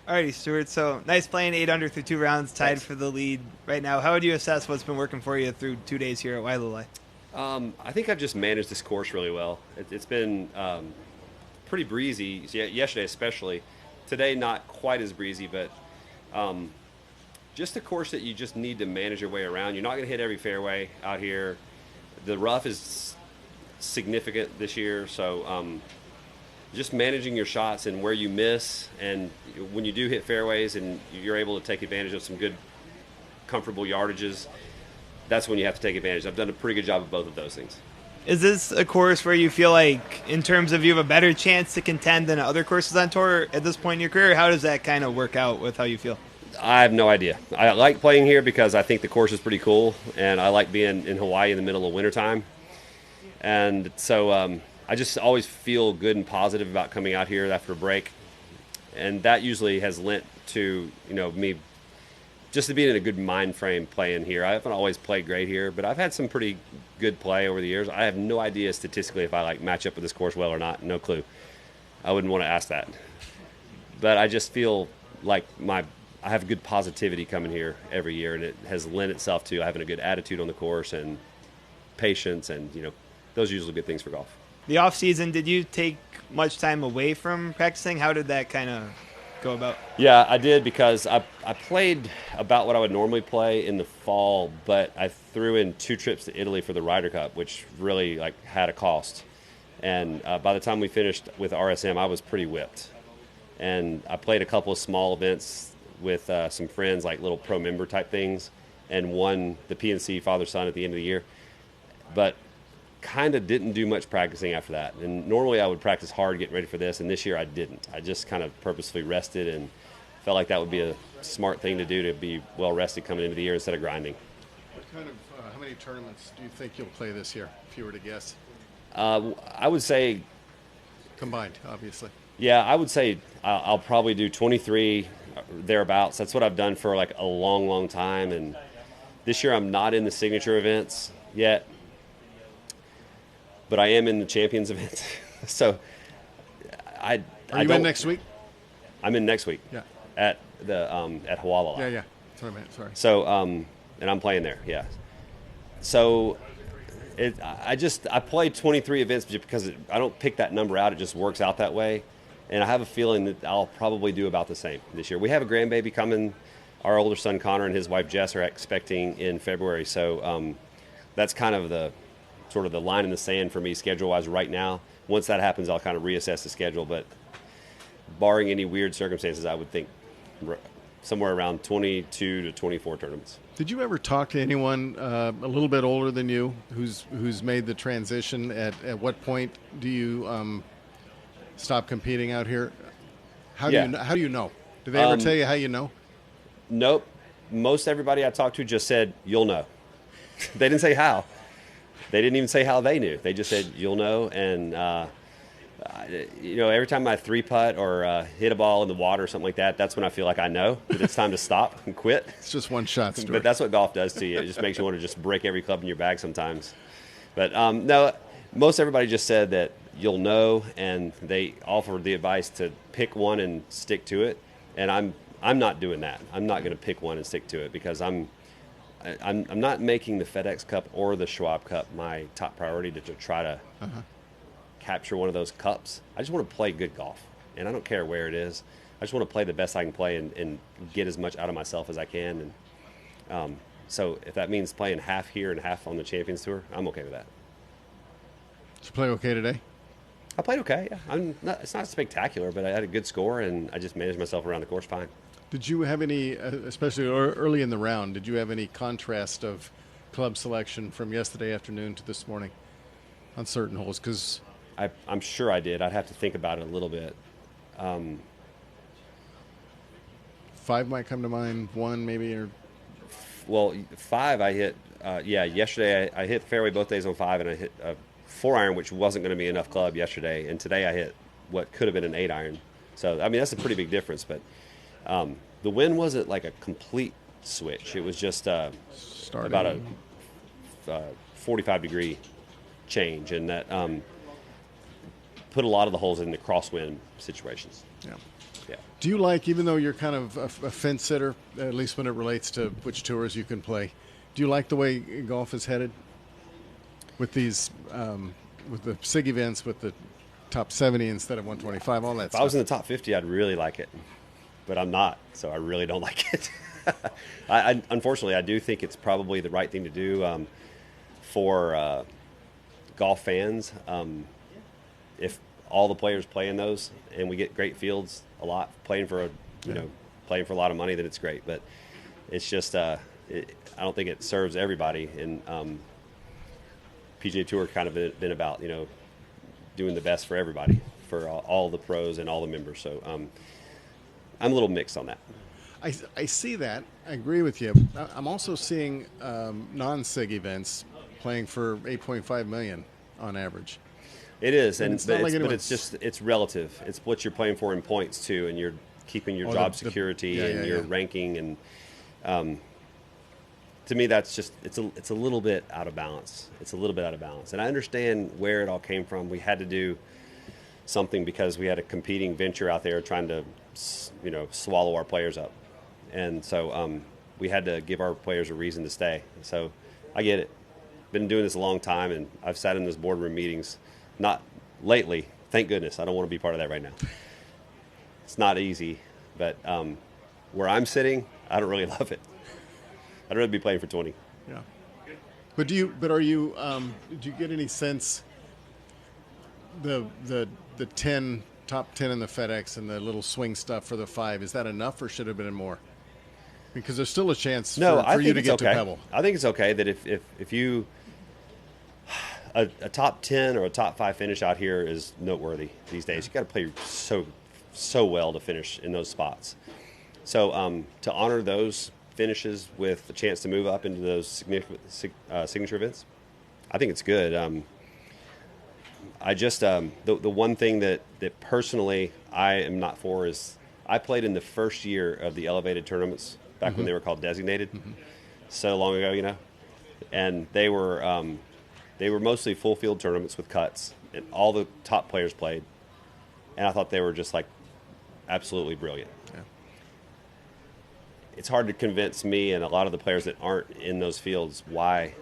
Alrighty, Stewart. So nice playing 8 under through 2 rounds, tied Thanks. for the lead right now. How would you assess what's been working for you through 2 days here at Wailua? I think I've just managed this course really well. It's been pretty breezy, yesterday especially. Today, not quite as breezy, but just a course that you just need to manage your way around. You're not going to hit every fairway out here. The rough is significant this year, so just managing your shots and where you miss, and when you do hit fairways and you're able to take advantage of some good, comfortable yardages, that's when you have to take advantage. I've done a pretty good job of both of those things. Is this a course where you feel like, in terms of you have a better chance to contend than other courses on tour at this point in your career? How does that kind of work out with how you feel? I have no idea. I like playing here because I think the course is pretty cool, and I like being in Hawaii in the middle of wintertime. And so I just always feel good and positive about coming out here after a break. And that usually has lent to, me just to being in a good mind frame playing here. I haven't always played great here, but I've had some pretty good play over the years. I have no idea statistically if I match up with this course well or not. No clue. I wouldn't want to ask that. But I just feel like I have good positivity coming here every year, and it has lent itself to having a good attitude on the course and patience, and those are usually good things for golf. The off season, did you take much time away from practicing? How did that kind of go about? Yeah, I did, because I played about what I would normally play in the fall, but I threw in 2 trips to Italy for the Ryder Cup, which really had a cost. And by the time we finished with RSM, I was pretty whipped. And I played a couple of small events with some friends, like little pro member type things, and won the PNC father-son at the end of the year. But kind of didn't do much practicing after that. And normally I would practice hard getting ready for this, and this year I didn't. I just kind of purposefully rested and felt like that would be a smart thing to do, to be well rested coming into the year instead of grinding. How many tournaments do you think you'll play this year, if you were to guess? I would say Combined, obviously. Yeah, I would say I'll probably do 23 thereabouts. That's what I've done for a long, long time. And this year I'm not in the signature events yet, but I am in the champions events. So Are you in next week? I'm in next week. Yeah. At the at Hawala. Yeah. That's what I meant. Sorry. So and I'm playing there. Yeah. So I play 23 events because I don't pick that number out. It just works out that way. And I have a feeling that I'll probably do about the same this year. We have a grandbaby coming. Our older son Connor and his wife Jess are expecting in February. So that's kind of the sort of the line in the sand for me schedule-wise right now. Once that happens, I'll kind of reassess the schedule. But barring any weird circumstances, I would think somewhere around 22 to 24 tournaments. Did you ever talk to anyone a little bit older than you who's made the transition? At what point do you stop competing out here? How do you know? Do they ever tell you how you know? Nope. Most everybody I talked to just said, "You'll know." They didn't say how. They didn't even say how they knew. They just said, "You'll know." And every time I 3-putt or hit a ball in the water or something like that, that's when I feel like I know that it's time to stop and quit. It's just one shot, Stuart. But that's what golf does to you. It just makes you want to just break every club in your bag sometimes. But no, most everybody just said that you'll know, and they offered the advice to pick one and stick to it. And I'm not doing that. I'm not going to pick one and stick to it, because I'm not making the FedEx Cup or the Schwab Cup my top priority to try to capture one of those cups. I just want to play good golf, and I don't care where it is. I just want to play the best I can play and get as much out of myself as I can. And so if that means playing half here and half on the Champions Tour, I'm okay with that. Did you play okay today? I played okay. Yeah. It's not spectacular, but I had a good score, and I just managed myself around the course fine. Did you have any, especially early in the round, did you have any contrast of club selection from yesterday afternoon to this morning on certain holes? Because I'm sure I did. I'd have to think about it a little bit. 5 might come to mind. 1 maybe, or well, 5 I hit. Yesterday I hit the fairway both days on 5, and I hit a 4-iron, which wasn't going to be enough club yesterday. And today I hit what could have been an 8-iron. So I mean, that's a pretty big difference. But the wind wasn't like a complete switch. It was just about a 45-degree change, and that put a lot of the holes in the crosswind situations. Yeah. Yeah. Do you like, even though you're kind of a fence sitter, at least when it relates to which tours you can play, do you like the way golf is headed with these, with the SIG events, with the top 70 instead of 125, all that If stuff? I was in the top 50, I'd really like it, but I'm not, so I really don't like it. Unfortunately, I do think it's probably the right thing to do for golf fans. If all the players play in those and we get great fields a lot, playing for a lot of money, then it's great. But it's just I don't think it serves everybody. And PGA Tour kind of been about doing the best for everybody, for all the pros and all the members. So I'm a little mixed on that. I see that. I agree with you. I'm also seeing non-SIG events playing for $8.5 million on average. It is, it's relative. It's what you're playing for in points too, and you're keeping your job security and your ranking. And to me, that's just it's a little bit out of balance. It's a little bit out of balance, and I understand where it all came from. We had to do something because we had a competing venture out there trying to swallow our players up. And so we had to give our players a reason to stay. So I get it. Been doing this a long time, and I've sat in those boardroom meetings. Not lately, thank goodness. I don't want to be part of that right now. It's not easy, but where I'm sitting, I don't really love it. I'd rather be playing for 20. Yeah. But do you get any sense the top 10 in the FedEx and the little swing stuff for the 5, is that enough, or should it have been more? Because there's still a chance for you to get to Pebble. I think it's okay that if you a top 10 or a top 5 finish out here is noteworthy these days. You got to play so well to finish in those spots. So to honor those finishes with a chance to move up into those signature events, I think it's good. I just the one thing that personally I am not for is I played in the first year of the elevated tournaments back when they were called designated, so long ago, and they were mostly full field tournaments with cuts, and all the top players played, and I thought they were just like absolutely brilliant. Yeah. It's hard to convince me and a lot of the players that aren't in those fields why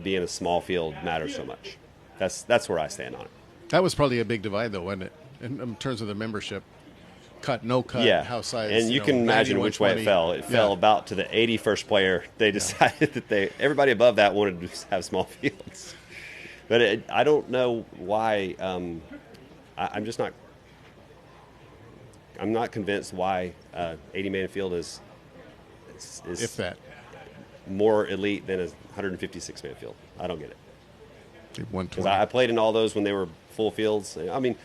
being a small field matters so much. That's where I stand on it. That was probably a big divide, though, wasn't it, in terms of the membership? Cut, no cut, house size. And you can imagine which way it fell. It fell about to the 81st player. They decided that everybody above that wanted to have small fields. But I don't know why. I'm just not. I'm not convinced why 80-man field is if that more elite than a 156-man field. I don't get it. 120. Because I played in all those when they were full fields. I mean,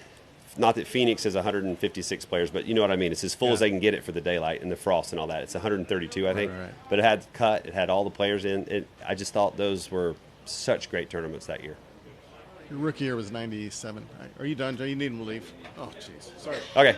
not that Phoenix is 156 players, but you know what I mean. It's as full as they can get it for the daylight and the frost and all that. It's 132, I think. Right. But it had cut. It had all the players in. I just thought those were such great tournaments that year. Your rookie year was 97. Are you done, Joe? You need him to leave. Oh, jeez. Sorry. Okay.